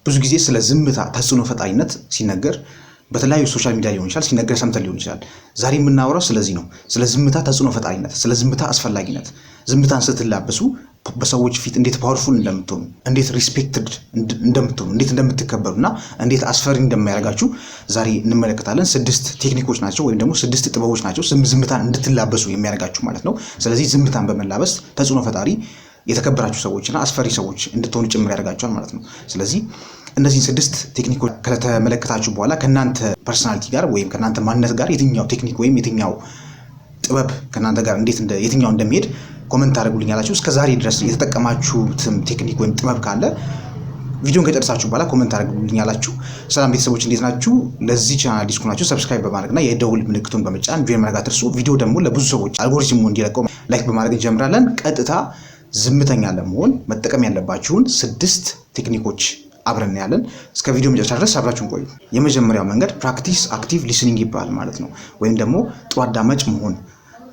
ብዙ ጊዜ ስለ ዝምታ ተጽዕኖ ፈጣሪነት ሲነገር በተለያዩ ሶሻል ሚዲያ ሊሆን ይችላል ሲነገር ሰምተን ሊሆን ይችላል። ዛሬ የምናወራው ስለዚህ ነው። ስለ ዝምታ ተጽዕኖ ፈጣሪነት፣ ስለ ዝምታ አስፈላጊነት፣ ዝምታን ስትላበሱ በሰዎች ፊት እንዴት ፓወርፉል እንደምትሆኑ፣ እንዴት ሪስፔክትድ እንደምትሆኑ፣ እንዴት እንደምትከበሩና እንዴት አስፈሪ እንደማያደርጋችሁ ዛሬ እንመለከታለን። 6 ቴክኒኮች ናቸው ወይም ደግሞ 6 ጥበቦች ናቸው ዝምታን እንድትላበሱ የሚያደርጋችሁ ማለት ነው። ስለዚህ ዝምታን በመላበስ ተጽዕኖ ፈጣሪ የተከበራችሁ ሰዎችና አስፈሪ ሰዎች እንድትሆኑ ጭምር ያደርጋችኋል ማለት ነው። ስለዚህ እነዚህን 6 ቴክኒኮች ከተመለከታችሁ በኋላ ከናንተ ፐርሰናሊቲ ጋር ወይም ከናንተ ማንነት ጋር የትኛው ቴክኒክ ወይም የትኛው ጥበብ ከናንተ ጋር እንዴት የትኛው እንደሚሄድ ኮሜንት አድርጉልኛላችሁ። እስከ ዛሬ ድረስ የተጠቀማችሁትም ቴክኒክ ወይም ጥበብ ካለ ቪዲዮን ከጨረሳችሁ በኋላ ኮሜንት አድርጉልኛላችሁ። ሰላም ቤተሰቦች እንዴት ናችሁ? ለዚህ ቻናል አዲስ ከሆናችሁ ሰብስክራይብ በማድረግና የደውል ምልክቱን በመጫን ጆይን ማድረግ አትርሱ። ቪዲዮ ደግሞ ለብዙ ሰዎች አልጎሪዝሙ እንዲለቀው ላይክ በማድረግ እንጀምራለን። ቀጥታ ዝምተኛ ለመሆን መጠቀም ያለባችሁን 6 ቴክኒኮች አብረን ያለን እስከ ቪዲዮ መጨረሻ ድረስ አብራችሁን ቆዩ። የመጀመሪያው መንገድ ፕራክቲስ አክቲቭ ሊስኒንግ ይባላል ማለት ነው። ወይም ደግሞ ጥሩ አዳማጭ መሆን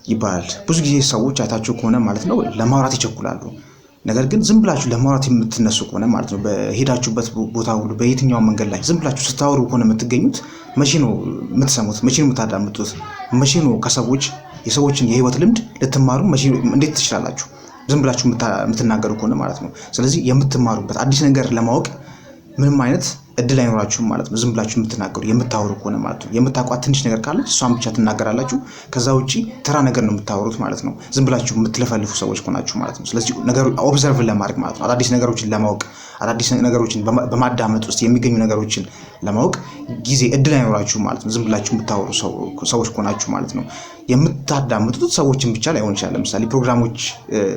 ይባላል። ብዙ ጊዜ ሰዎች አይታችሁ ከሆነ ማለት ነው ለማውራት ይቸኩላሉ። ነገር ግን ዝም ብላችሁ ለማውራት የምትነሱ ከሆነ ማለት ነው በሄዳችሁበት ቦታ ሁሉ በየትኛው መንገድ ላይ ዝም ብላችሁ ስታወሩ ከሆነ የምትገኙት መቼ ነው የምትሰሙት? መቼ ነው የምታዳምጡት? መቼ ነው ከሰዎች የሰዎችን የህይወት ልምድ ልትማሩ እንዴት ትችላላችሁ? ዝም ብላችሁ የምትናገሩ ከሆነ ማለት ነው። ስለዚህ የምትማሩበት አዲስ ነገር ለማወቅ ምንም አይነት እድል አይኖራችሁም ማለት ነው። ዝም ብላችሁ የምትናገሩ የምታወሩ ከሆነ ማለት ነው። የምታውቋት ትንሽ ነገር ካለች እሷን ብቻ ትናገራላችሁ። ከዛ ውጪ ተራ ነገር ነው የምታወሩት ማለት ነው። ዝም ብላችሁ የምትለፈልፉ ሰዎች ከሆናችሁ ማለት ነው። ስለዚህ ነገሩ ኦብዘርቭ ለማድረግ ማለት ነው፣ አዳዲስ ነገሮችን ለማወቅ አዳዲስ ነገሮችን በማዳመጥ ውስጥ የሚገኙ ነገሮችን ለማወቅ ጊዜ እድል አይኖራችሁም ማለት ነው። ዝም ብላችሁ የምታወሩ ሰዎች ከሆናችሁ ማለት ነው። የምታዳምጡት ሰዎችን ብቻ ላይሆን ይችላል። ለምሳሌ ፕሮግራሞች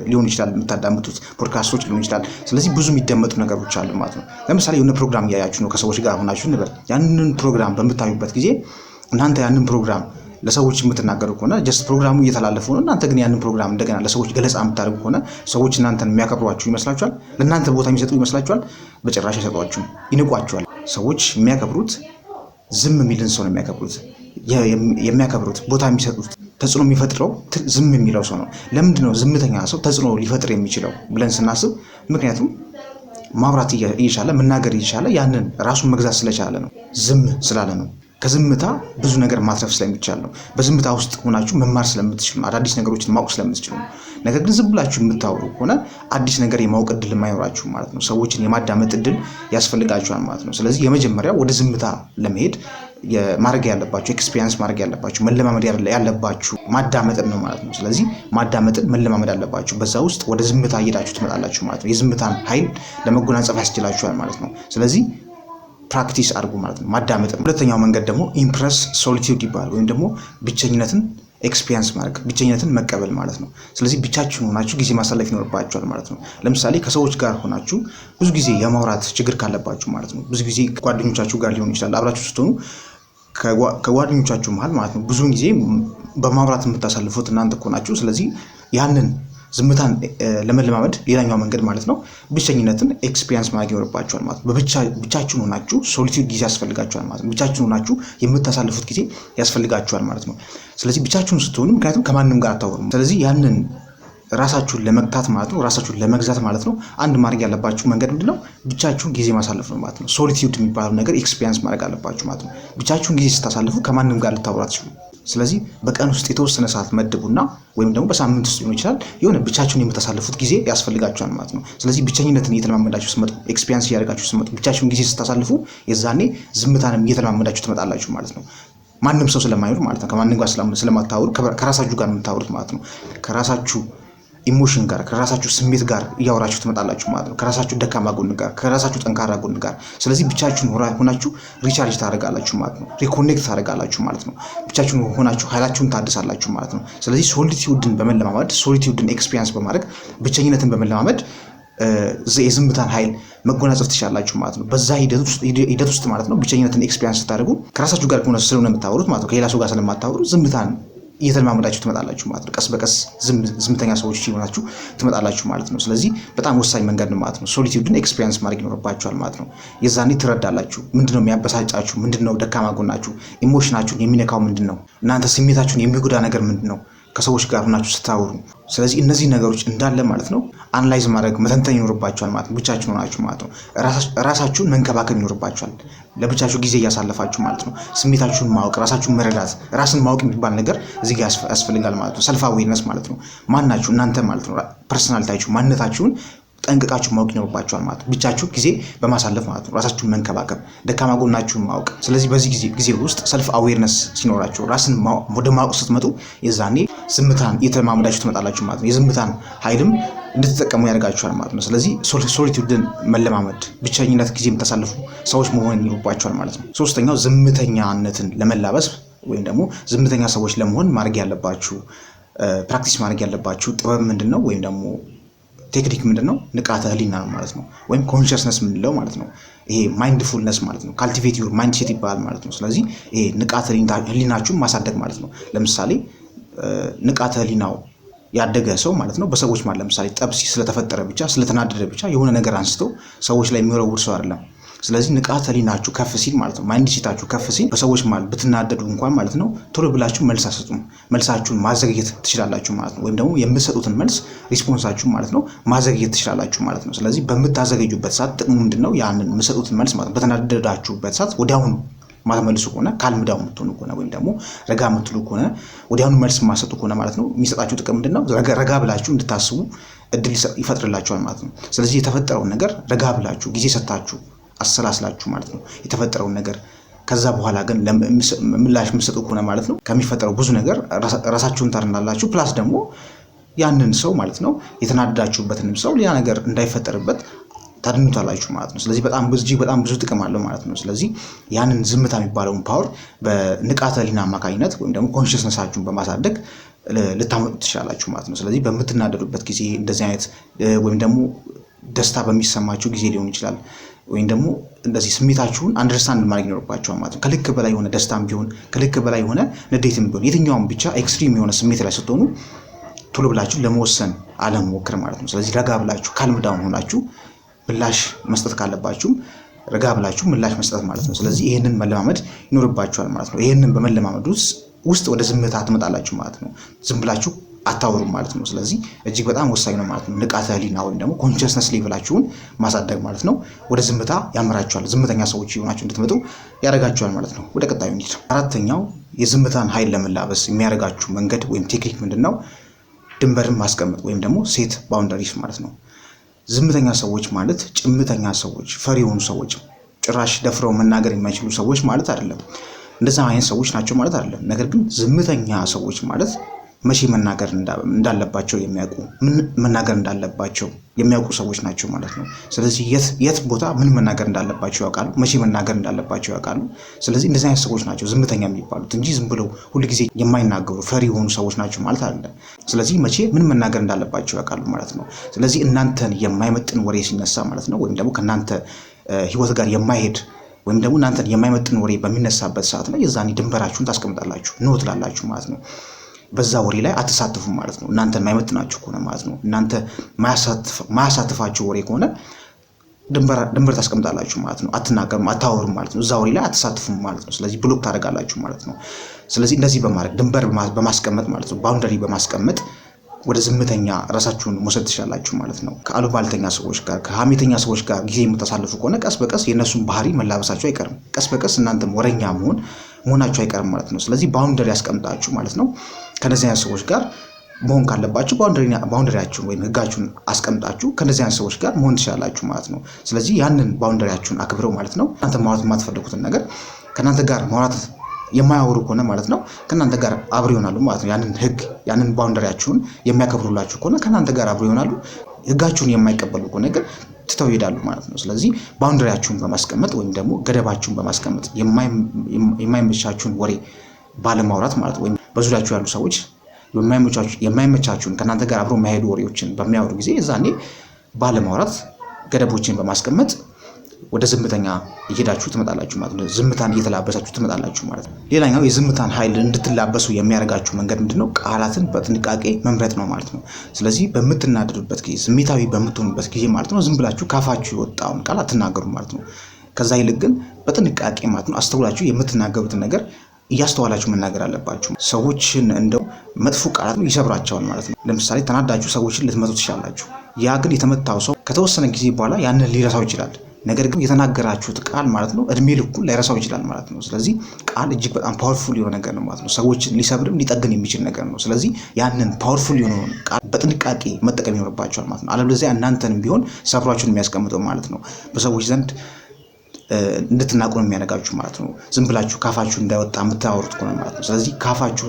ሊሆን ይችላል የምታዳምጡት፣ ፖድካስቶች ሊሆን ይችላል። ስለዚህ ብዙ የሚደመጡ ነገሮች አሉ ማለት ነው። ለምሳሌ የሆነ ፕሮግራም እያያችሁ ነው ከሰዎች ጋር ሆናችሁ እንበል። ያንን ፕሮግራም በምታዩበት ጊዜ እናንተ ያንን ፕሮግራም ለሰዎች የምትናገሩ ከሆነ ጀስት ፕሮግራሙ እየተላለፈ ነው። እናንተ ግን ያንን ፕሮግራም እንደገና ለሰዎች ገለጻ የምታደርጉ ከሆነ ሰዎች እናንተን የሚያከብሯችሁ ይመስላችኋል? ለእናንተ ቦታ የሚሰጡ ይመስላችኋል? በጭራሽ አይሰጧችሁም፣ ይንቋችኋል። ሰዎች የሚያከብሩት ዝም የሚልን ሰው ነው የሚያከብሩት። የሚያከብሩት ቦታ የሚሰጡት ተጽዕኖ የሚፈጥረው ዝም የሚለው ሰው ነው። ለምንድን ነው ዝምተኛ ሰው ተጽዕኖ ሊፈጥር የሚችለው ብለን ስናስብ፣ ምክንያቱም ማውራት እየቻለ መናገር እየቻለ ያንን ራሱን መግዛት ስለቻለ ነው። ዝም ስላለ ነው። ከዝምታ ብዙ ነገር ማትረፍ ስለሚቻል ነው። በዝምታ ውስጥ ሆናችሁ መማር ስለምትችሉ ነው። አዳዲስ ነገሮችን ማወቅ ስለምትችሉ ነው። ነገር ግን ዝም ብላችሁ የምታወሩ ከሆነ አዲስ ነገር የማወቅ እድል የማይኖራችሁ ማለት ነው። ሰዎችን የማዳመጥ እድል ያስፈልጋችኋል ማለት ነው። ስለዚህ የመጀመሪያው ወደ ዝምታ ለመሄድ ማድረግ ያለባችሁ ኤክስፒሪየንስ ማድረግ ያለባችሁ መለማመድ ያለባችሁ ማዳመጥን ነው ማለት ነው። ስለዚህ ማዳመጥን መለማመድ አለባችሁ። በዛ ውስጥ ወደ ዝምታ እየሄዳችሁ ትመጣላችሁ ማለት ነው። የዝምታን ኃይል ለመጎናጸፍ ያስችላችኋል ማለት ነው። ስለዚህ ፕራክቲስ አድርጉ ማለት ነው ማዳመጥ። ሁለተኛው መንገድ ደግሞ ኢምፕረስ ሶሊቲዩድ ይባላል። ወይም ደግሞ ብቸኝነትን ኤክስፒሪየንስ ማድረግ፣ ብቸኝነትን መቀበል ማለት ነው። ስለዚህ ብቻችሁን ሆናችሁ ጊዜ ማሳለፍ ይኖርባችኋል ማለት ነው። ለምሳሌ ከሰዎች ጋር ሆናችሁ ብዙ ጊዜ የማውራት ችግር ካለባችሁ ማለት ነው። ብዙ ጊዜ ጓደኞቻችሁ ጋር ሊሆን ይችላል። አብራችሁ ስትሆኑ ከጓደኞቻችሁ መሀል ማለት ነው ብዙውን ጊዜ በማውራት የምታሳልፉት እናንተ ከሆናችሁ፣ ስለዚህ ያንን ዝምታን ለመለማመድ ሌላኛው መንገድ ማለት ነው ብቸኝነትን ኤክስፒሪየንስ ማድረግ ይኖርባችኋል ማለት ነው። ብቻችሁን ሆናችሁ ሶሊቲዩድ ጊዜ ያስፈልጋችኋል ማለት ነው። ብቻችሁን ሆናችሁ የምታሳልፉት ጊዜ ያስፈልጋችኋል ማለት ነው። ስለዚህ ብቻችሁን ስትሆኑ ምክንያቱም ከማንም ጋር አታወሩም። ስለዚህ ያንን ራሳችሁን ለመግታት ማለት ነው፣ ራሳችሁን ለመግዛት ማለት ነው፣ አንድ ማድረግ ያለባችሁ መንገድ ምንድነው? ብቻችሁን ጊዜ ማሳለፍ ነው ማለት ነው። ሶሊቲዩድ የሚባለው ነገር ኤክስፒሪየንስ ማድረግ አለባችሁ ማለት ነው። ብቻችሁን ጊዜ ስታሳልፉ ከማንም ጋር ልታወሩ አትችሉም። ስለዚህ በቀን ውስጥ የተወሰነ ሰዓት መድቡና ወይም ደግሞ በሳምንት ውስጥ ሊሆን ይችላል የሆነ ብቻችሁን የምታሳልፉት ጊዜ ያስፈልጋችኋል ማለት ነው። ስለዚህ ብቸኝነትን እየተለማመዳችሁ ስትመጡ፣ ኤክስፒሪየንስ እያደረጋችሁ ስትመጡ፣ ብቻችሁን ጊዜ ስታሳልፉ የዛኔ ዝምታንም እየተለማመዳችሁ ትመጣላችሁ ማለት ነው። ማንም ሰው ስለማይኖር ማለት ነው። ከማንም ጋር ስለማታወሩ ከራሳችሁ ጋር የምታወሩት ማለት ነው። ከራሳችሁ ኢሞሽን ጋር ከራሳችሁ ስሜት ጋር እያወራችሁ ትመጣላችሁ ማለት ነው። ከራሳችሁ ደካማ ጎን ጋር ከራሳችሁ ጠንካራ ጎን ጋር። ስለዚህ ብቻችሁን ሆናችሁ ሪቻርጅ ታደርጋላችሁ ማለት ነው። ሪኮኔክት ታደርጋላችሁ ማለት ነው። ብቻችሁን ሆናችሁ ኃይላችሁን ታድሳላችሁ ማለት ነው። ስለዚህ ሶሊቲዩድን በመለማመድ ሶሊቲዩድን ኤክስፒሪየንስ በማድረግ ብቸኝነትን በመለማመድ የዝምታን ኃይል መጎናጸፍ ትችላላችሁ ማለት ነው። በዛ ሂደት ውስጥ ማለት ነው ብቸኝነትን ኤክስፒሪየንስ ስታደርጉ ከራሳችሁ ጋር ሆነ ስለሆነ የምታወሩት ማለት ነው። ከሌላ ሰው ጋር ስለማታወሩ ዝምታን እየተለማመዳችሁ ትመጣላችሁ ማለት ነው። ቀስ በቀስ ዝምተኛ ሰዎች ይሆናችሁ ትመጣላችሁ ማለት ነው። ስለዚህ በጣም ወሳኝ መንገድ ነው ማለት ነው። ሶሊቲዩድን ኤክስፒሪየንስ ማድረግ ይኖርባችኋል ማለት ነው። የዛኔ ትረዳላችሁ። ምንድነው የሚያበሳጫችሁ? ምንድነው ደካማ ጎናችሁ? ኢሞሽናችሁን የሚነካው ምንድነው? እናንተ ስሜታችሁን የሚጎዳ ነገር ምንድነው? ከሰዎች ጋር ሆናችሁ ስታወሩ ስለዚህ እነዚህ ነገሮች እንዳለ ማለት ነው አናላይዝ ማድረግ መተንተን ይኖርባችኋል ማለት ነው። ብቻችሁን ሆናችሁ ማለት ነው ራሳችሁን መንከባከብ ይኖርባችኋል። ለብቻችሁ ጊዜ እያሳለፋችሁ ማለት ነው ስሜታችሁን ማወቅ፣ ራሳችሁን መረዳት፣ ራስን ማወቅ የሚባል ነገር እዚህ ጋር ያስፈልጋል ማለት ነው። ሰልፍ አዌርነስ ማለት ነው። ማናችሁ እናንተ ማለት ነው ፐርሰናሊቲያችሁ ማንነታችሁን ጠንቅቃችሁ ማወቅ ይኖርባችኋል ማለት ነው። ብቻችሁ ጊዜ በማሳለፍ ማለት ነው ራሳችሁን መንከባከብ፣ ደካማ ጎናችሁን ማወቅ። ስለዚህ በዚህ ጊዜ ውስጥ ሰልፍ አዌርነስ ሲኖራችሁ ራስን ወደ ማወቅ ስትመጡ የዛኔ ዝምታን እየተለማመዳችሁ ትመጣላችሁ ማለት ነው። የዝምታን ኃይልም እንድትጠቀሙ ያደርጋችኋል ማለት ነው። ስለዚህ ሶሊቱድን መለማመድ፣ ብቸኝነት ጊዜ የምታሳልፉ ሰዎች መሆን ይኖርባችኋል ማለት ነው። ሶስተኛው ዝምተኛነትን ለመላበስ ወይም ደግሞ ዝምተኛ ሰዎች ለመሆን ማድረግ ያለባችሁ ፕራክቲስ ማድረግ ያለባችሁ ጥበብ ምንድን ነው? ወይም ደግሞ ቴክኒክ ምንድን ነው? ንቃተ ህሊና ነው ማለት ነው። ወይም ኮንሽስነስ ምንለው ማለት ነው። ይሄ ማይንድፉልነስ ማለት ነው። ካልቲቬት ዩር ማይንድ ሴት ይባላል ማለት ነው። ስለዚህ ይሄ ንቃተ ህሊናችሁን ማሳደግ ማለት ነው። ለምሳሌ ንቃተ ህሊናው ያደገ ሰው ማለት ነው በሰዎች ማለት ለምሳሌ ጠብ ስለተፈጠረ ብቻ ስለተናደደ ብቻ የሆነ ነገር አንስቶ ሰዎች ላይ የሚወረውር ሰው አይደለም። ስለዚህ ንቃተ ህሊናችሁ ከፍ ሲል ማለት ነው ማይንድ ሴታችሁ ከፍ ሲል በሰዎች ማለት ብትናደዱ እንኳን ማለት ነው ቶሎ ብላችሁ መልስ አትሰጡም። መልሳችሁን ማዘግየት ትችላላችሁ ማለት ነው። ወይም ደግሞ የምትሰጡትን መልስ ሪስፖንሳችሁ ማለት ነው ማዘግየት ትችላላችሁ ማለት ነው። ስለዚህ በምታዘገዩበት ሰዓት ጥቅሙ ምንድነው? ያንን የምትሰጡትን መልስ ማለት በተናደዳችሁበት ሰዓት ወዲያውኑ ማትመልሱ ከሆነ ካልምዳው የምትሆኑ ከሆነ ወይም ደግሞ ረጋ የምትሉ ከሆነ ወዲያውኑ መልስ የማሰጡ ከሆነ ማለት ነው የሚሰጣችሁ ጥቅም ምንድነው? ረጋ ብላችሁ እንድታስቡ እድል ይፈጥርላችኋል ማለት ነው። ስለዚህ የተፈጠረውን ነገር ረጋ ብላችሁ ጊዜ ሰጥታችሁ አሰላስላችሁ ማለት ነው የተፈጠረውን ነገር ከዛ በኋላ ግን ምላሽ የምትሰጡ ከሆነ ማለት ነው ከሚፈጠረው ብዙ ነገር ራሳችሁን ታርናላችሁ። ፕላስ ደግሞ ያንን ሰው ማለት ነው የተናደዳችሁበትንም ሰው ሌላ ነገር እንዳይፈጠርበት ታድኑታላችሁ ማለት ነው። ስለዚህ በጣም ብዙ ጥቅም አለው ማለት ነው። ስለዚህ ያንን ዝምታ የሚባለውን ፓወር በንቃተ ህሊና አማካኝነት ወይም ደግሞ ኮንሽስነሳችሁን በማሳደግ ልታመጡ ትችላላችሁ ማለት ነው። ስለዚህ በምትናደዱበት ጊዜ እንደዚህ አይነት ወይም ደግሞ ደስታ በሚሰማችሁ ጊዜ ሊሆን ይችላል ወይም ደግሞ እንደዚህ ስሜታችሁን አንደርስታንድ ማድረግ ይኖርባችኋል ማለት ነው። ከልክ በላይ የሆነ ደስታም ቢሆን ከልክ በላይ የሆነ ንዴትም ቢሆን የትኛውም ብቻ ኤክስትሪም የሆነ ስሜት ላይ ስትሆኑ ቶሎ ብላችሁ ለመወሰን አለመሞከር ማለት ነው። ስለዚህ ረጋ ብላችሁ ካልም ዳውን ሆናችሁ ምላሽ መስጠት ካለባችሁም ረጋ ብላችሁ ምላሽ መስጠት ማለት ነው። ስለዚህ ይሄንን መለማመድ ይኖርባችኋል ማለት ነው። ይሄንን በመለማመድ ውስጥ ወደ ዝምታ ትመጣላችሁ ማለት ነው። ዝም ብላችሁ አታወሩም ማለት ነው። ስለዚህ እጅግ በጣም ወሳኝ ነው ማለት ነው። ንቃተ ህሊና ወይም ደግሞ ኮንሽስነስ ሌቭላችሁን ማሳደግ ማለት ነው ወደ ዝምታ ያመራችኋል። ዝምተኛ ሰዎች የሆናችሁ እንድትመጡ ያደርጋችኋል ማለት ነው። ወደ ቀጣዩ እንሂድ። አራተኛው የዝምታን ኃይል ለመላበስ የሚያደርጋችሁ መንገድ ወይም ቴክኒክ ምንድነው? ድንበርን ማስቀመጥ ወይም ደግሞ ሴት ባውንደሪስ ማለት ነው። ዝምተኛ ሰዎች ማለት ጭምተኛ ሰዎች፣ ፈሪ የሆኑ ሰዎች፣ ጭራሽ ደፍረው መናገር የማይችሉ ሰዎች ማለት አይደለም። እንደዛ አይነት ሰዎች ናቸው ማለት አይደለም። ነገር ግን ዝምተኛ ሰዎች ማለት መቼ መናገር እንዳለባቸው የሚያውቁ ምን መናገር እንዳለባቸው የሚያውቁ ሰዎች ናቸው ማለት ነው። ስለዚህ የት ቦታ ምን መናገር እንዳለባቸው ያውቃሉ፣ መቼ መናገር እንዳለባቸው ያውቃሉ። ስለዚህ እንደዚህ አይነት ሰዎች ናቸው ዝምተኛ የሚባሉት እንጂ ዝም ብለው ሁልጊዜ የማይናገሩ ፈሪ የሆኑ ሰዎች ናቸው ማለት አይደለም። ስለዚህ መቼ ምን መናገር እንዳለባቸው ያውቃሉ ማለት ነው። ስለዚህ እናንተን የማይመጥን ወሬ ሲነሳ ማለት ነው ወይም ደግሞ ከእናንተ ህይወት ጋር የማይሄድ ወይም ደግሞ እናንተን የማይመጥን ወሬ በሚነሳበት ሰዓት ላይ የዛኔ ድንበራችሁን ታስቀምጣላችሁ፣ ኖ ትላላችሁ ማለት ነው። በዛ ወሬ ላይ አትሳተፉም ማለት ነው። እናንተ የማይመጥናችሁ ከሆነ ማለት ነው። እናንተ ማያሳትፋችሁ ወሬ ከሆነ ድንበር ታስቀምጣላችሁ ማለት ነው። አትናገሩም፣ አታወሩም ማለት ነው። እዛ ወሬ ላይ አትሳተፉም ማለት ነው። ስለዚህ ብሎክ ታደርጋላችሁ ማለት ነው። ስለዚህ እንደዚህ በማድረግ ድንበር በማስቀመጥ ማለት ነው ባውንደሪ በማስቀመጥ ወደ ዝምተኛ ራሳችሁን መውሰድ ትችላላችሁ ማለት ነው። ከአሉባልተኛ ሰዎች ጋር ከሀሜተኛ ሰዎች ጋር ጊዜ የምታሳልፉ ከሆነ ቀስ በቀስ የእነሱን ባህሪ መላበሳችሁ አይቀርም። ቀስ በቀስ እናንተም ወረኛ መሆናችሁ አይቀርም ማለት ነው። ስለዚህ ባውንደሪ ያስቀምጣችሁ ማለት ነው። ከነዚህ አይነት ሰዎች ጋር መሆን ካለባችሁ ባውንደሪያችሁን ወይም ህጋችሁን አስቀምጣችሁ ከነዚህ አይነት ሰዎች ጋር መሆን ትችላላችሁ ማለት ነው። ስለዚህ ያንን ባውንደሪያችሁን አክብረው ማለት ነው እናንተ ማውራት የማትፈልጉትን ነገር ከእናንተ ጋር ማውራት የማያወሩ ከሆነ ማለት ነው ከእናንተ ጋር አብረው ይሆናሉ ማለት ነው። ያንን ህግ ያንን ባውንደሪያችሁን የሚያከብሩላችሁ ከሆነ ከእናንተ ጋር አብረው ይሆናሉ። ህጋችሁን የማይቀበሉ ከሆነ ግን ትተው ይሄዳሉ ማለት ነው። ስለዚህ ባውንደሪያችሁን በማስቀመጥ ወይም ደግሞ ገደባችሁን በማስቀመጥ የማይመቻችሁን ወሬ ባለማውራት ማለት ወይም በዙሪያችሁ ያሉ ሰዎች የማይመቻችሁን ከእናንተ ጋር አብረው የማይሄዱ ወሬዎችን በሚያወሩ ጊዜ እዛኔ ባለማውራት ገደቦችን በማስቀመጥ ወደ ዝምተኛ እየሄዳችሁ ትመጣላችሁ ማለት ነው። ዝምታን እየተላበሳችሁ ትመጣላችሁ ማለት ነው። ሌላኛው የዝምታን ኃይል እንድትላበሱ የሚያደርጋችሁ መንገድ ምንድነው? ቃላትን በጥንቃቄ መምረጥ ነው ማለት ነው። ስለዚህ በምትናደዱበት ጊዜ ስሜታዊ በምትሆኑበት ጊዜ ማለት ነው ዝም ብላችሁ ካፋችሁ የወጣውን ቃል አትናገሩ ማለት ነው። ከዛ ይልቅ ግን በጥንቃቄ ማለት ነው አስተውላችሁ የምትናገሩትን ነገር እያስተዋላችሁ መናገር አለባችሁ። ሰዎችን እንደው መጥፎ ቃላት ይሰብራቸዋል ማለት ነው። ለምሳሌ ተናዳችሁ ሰዎችን ልትመቱ ትችላላችሁ። ያ ግን የተመታው ሰው ከተወሰነ ጊዜ በኋላ ያንን ሊረሳው ይችላል። ነገር ግን የተናገራችሁት ቃል ማለት ነው እድሜ ልኩን ላይረሳው ይችላል ማለት ነው። ስለዚህ ቃል እጅግ በጣም ፓወርፉል የሆነ ነገር ነው ማለት ነው። ሰዎችን ሊሰብርም ሊጠግን የሚችል ነገር ነው። ስለዚህ ያንን ፓወርፉል የሆነውን ቃል በጥንቃቄ መጠቀም ይኖርባቸዋል ማለት ነው። አለበለዚያ እናንተንም ቢሆን ሰብሯችሁን የሚያስቀምጠው ማለት ነው። በሰዎች ዘንድ እንድትናቁ ነው የሚያደርጋችሁ ማለት ነው። ዝም ብላችሁ ካፋችሁ እንዳይወጣ የምታወሩት ከሆነ ማለት ነው። ስለዚህ ካፋችሁ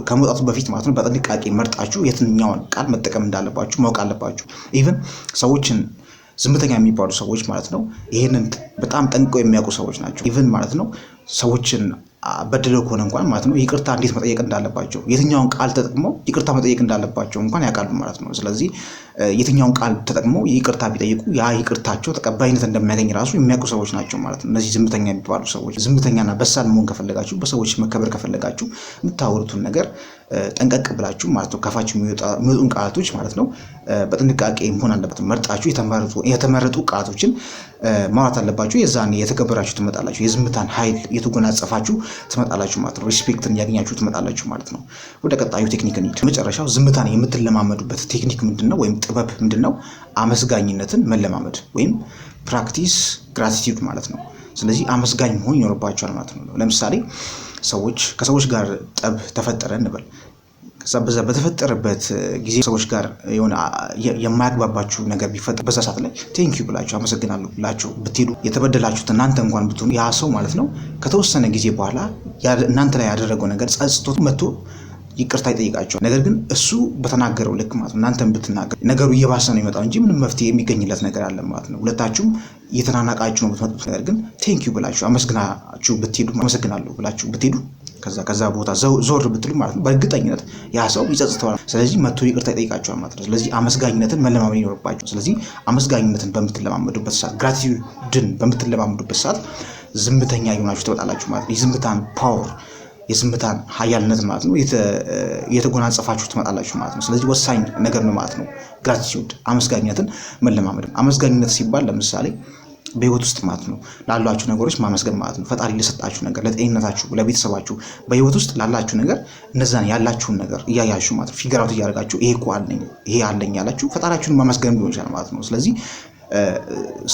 ከመውጣቱ በፊት ማለት ነው በጥንቃቄ መርጣችሁ የትኛውን ቃል መጠቀም እንዳለባችሁ ማወቅ አለባችሁ። ኢቭን ሰዎችን ዝምተኛ የሚባሉ ሰዎች ማለት ነው ይሄንን በጣም ጠንቅቀው የሚያውቁ ሰዎች ናቸው። ኢቭን ማለት ነው ሰዎችን በድለው ከሆነ እንኳን ማለት ነው ይቅርታ እንዴት መጠየቅ እንዳለባቸው የትኛውን ቃል ተጠቅመው ይቅርታ መጠየቅ እንዳለባቸው እንኳን ያውቃሉ ማለት ነው። ስለዚህ የትኛውን ቃል ተጠቅመው ይቅርታ ቢጠይቁ ያ ይቅርታቸው ተቀባይነት እንደሚያገኝ ራሱ የሚያውቁ ሰዎች ናቸው ማለት ነው። እነዚህ ዝምተኛ የሚባሉ ሰዎች። ዝምተኛና በሳል መሆን ከፈለጋችሁ፣ በሰዎች መከበር ከፈለጋችሁ የምታወሩትን ነገር ጠንቀቅ ብላችሁ ማለት ነው ከፋችሁ የሚወጡን ቃላቶች ማለት ነው በጥንቃቄ መሆን አለበት። መርጣችሁ የተመረጡ ቃላቶችን ማውራት አለባችሁ። የዛኔ የተከበራችሁ ትመጣላችሁ። የዝምታን ኃይል የተጎናጸፋችሁ ትመጣላችሁ ማለት ነው። ሪስፔክትን ያገኛችሁ ትመጣላችሁ ማለት ነው። ወደ ቀጣዩ ቴክኒክ እንሂድ። መጨረሻው ዝምታን የምትለማመዱበት ቴክኒክ ምንድነው ወይም ጥበብ ምንድነው? አመስጋኝነትን መለማመድ ወይም ፕራክቲስ ግራቲቲዩድ ማለት ነው። ስለዚህ አመስጋኝ መሆን ይኖርባቸዋል ማለት ነው። ለምሳሌ ከሰዎች ጋር ጠብ ተፈጠረ እንበል። በዛ በተፈጠረበት ጊዜ ሰዎች ጋር የሆነ የማያግባባችሁ ነገር ቢፈጠር በዛ ሰዓት ላይ ቴንኪዩ ብላችሁ አመሰግናለሁ ብላችሁ ብትሄዱ የተበደላችሁት እናንተ እንኳን ብትሆኑ ያ ሰው ማለት ነው ከተወሰነ ጊዜ በኋላ እናንተ ላይ ያደረገው ነገር ጸጽቶት መጥቶ ይቅርታ ይጠይቃቸዋል። ነገር ግን እሱ በተናገረው ልክ ማለት ነው እናንተም ብትናገሩ ነገሩ እየባሰ ነው የሚመጣው እንጂ ምንም መፍትሄ የሚገኝለት ነገር አለ ማለት ነው። ሁለታችሁም እየተናናቃችሁ ነው የምትመጡት። ነገር ግን ቴንኪዩ ብላችሁ አመስግናችሁ ብትሄዱ አመሰግናለሁ ብላችሁ ብትሄዱ ከዛ ቦታ ዞር ብትሉ ማለት ነው በእርግጠኝነት ያ ሰው ይጸጽተዋል። ስለዚህ መጥቶ ይቅርታ ይጠይቃቸዋል ማለት ነው። ስለዚህ አመስጋኝነትን መለማመድ ይኖርባችሁ። ስለዚህ አመስጋኝነትን በምትለማመዱበት ሰዓት፣ ግራቲቲዩድን በምትለማመዱበት ሰዓት ዝምተኛ ይሆናችሁ ትመጣላችሁ ማለት ነው። የዝምታን ፓወር የዝምታን ኃያልነት ማለት ነው የተጎናጸፋችሁ ትመጣላችሁ ማለት ነው። ስለዚህ ወሳኝ ነገር ነው ማለት ነው ግራቲቲዩድ፣ አመስጋኝነትን መለማመድ። አመስጋኝነት ሲባል ለምሳሌ በህይወት ውስጥ ማለት ነው ላሏችሁ ነገሮች ማመስገን ማለት ነው። ፈጣሪ ለሰጣችሁ ነገር፣ ለጤንነታችሁ፣ ለቤተሰባችሁ፣ በህይወት ውስጥ ላላችሁ ነገር እነዛን ያላችሁን ነገር እያያችሁ ማለት ነው ፊገር አውት እያደረጋችሁ ይሄ እኮ አለኝ ይሄ አለኝ ያላችሁ ፈጣሪያችሁን ማመስገን ሊሆን ይችላል ማለት ነው። ስለዚህ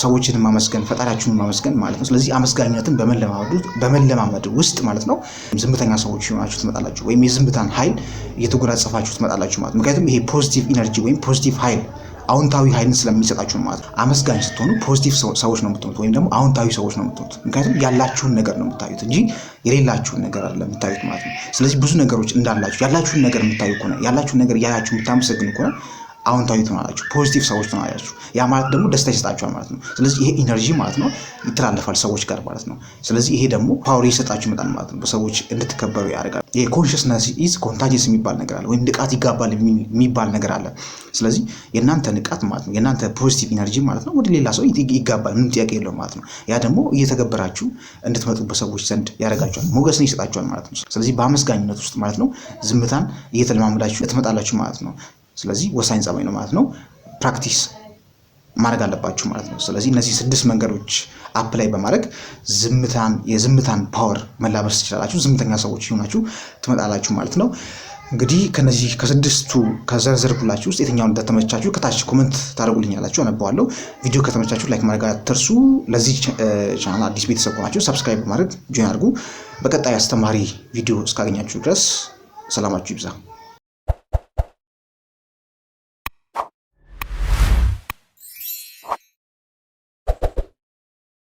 ሰዎችን ማመስገን ፈጣሪያችሁን ማመስገን ማለት ነው። ስለዚህ አመስጋኝነትን በመለማመድ ውስጥ ማለት ነው ዝምተኛ ሰዎች ሆናችሁ ትመጣላችሁ ወይም የዝምታን ኃይል እየተጎናጸፋችሁ ትመጣላችሁ ማለት ነው። ምክንያቱም ይሄ ፖዚቲቭ ኢነርጂ ወይም ፖዚቲቭ ኃይል አዎንታዊ ኃይልን ስለሚሰጣችሁ ማለት ነው። አመስጋኝ ስትሆኑ ፖዚቲቭ ሰዎች ነው የምትሆኑት ወይም ደግሞ አዎንታዊ ሰዎች ነው የምትሆኑት። ምክንያቱም ያላችሁን ነገር ነው የምታዩት እንጂ የሌላችሁን ነገር አይደለም የምታዩት ማለት ነው። ስለዚህ ብዙ ነገሮች እንዳላችሁ ያላችሁን ነገር የምታዩ ከሆነ ያላችሁን ነገር ያያችሁ የምታመሰግኑ ከሆነ አዎንታዊ ትሆናላችሁ፣ ፖዚቲቭ ሰዎች ትሆናላችሁ። ያ ማለት ደግሞ ደስታ ይሰጣችኋል ማለት ነው። ስለዚህ ይሄ ኢነርጂ ማለት ነው ይተላለፋል ሰዎች ጋር ማለት ነው። ስለዚህ ይሄ ደግሞ ፓወር ይሰጣችሁ ይመጣል ማለት ነው። በሰዎች እንድትከበሩ ያደርጋል። ይሄ ኮንሽስነስ ኢዝ ኮንታጂየስ የሚባል ነገር አለ፣ ወይም ንቃት ይጋባል የሚባል ነገር አለ። ስለዚህ የእናንተ ንቃት ማለት ነው የእናንተ ፖዚቲቭ ኢነርጂ ማለት ነው ወደ ሌላ ሰው ይጋባል፣ ምንም ጥያቄ የለውም ማለት ነው። ያ ደግሞ እየተገበራችሁ እንድትመጡ በሰዎች ዘንድ ያደርጋችኋል፣ ሞገስን ይሰጣችኋል ማለት ነው። ስለዚህ በአመስጋኝነት ውስጥ ማለት ነው ዝምታን እየተለማመዳችሁ ትመጣላችሁ ማለት ነው። ስለዚህ ወሳኝ ጸባይ ነው ማለት ነው። ፕራክቲስ ማድረግ አለባችሁ ማለት ነው። ስለዚህ እነዚህ 6 መንገዶች አፕላይ በማድረግ የዝምታን ፓወር መላበስ ትችላላችሁ። ዝምተኛ ሰዎች ይሆናችሁ ትመጣላችሁ ማለት ነው። እንግዲህ ከነዚህ ከ6ቱ ከዘርዘርኩላችሁ ውስጥ የትኛው እንደተመቻችሁ ከታች ኮሜንት ታደርጉልኛላችሁ፣ አነባዋለሁ። ቪዲዮ ከተመቻችሁ ላይክ ማድረግ አትርሱ። ለዚህ ቻናል አዲስ ቤተሰብ ሆናችሁ ሰብስክራይብ በማድረግ ጆይን አድርጉ። በቀጣይ አስተማሪ ቪዲዮ እስካገኛችሁ ድረስ ሰላማችሁ ይብዛ።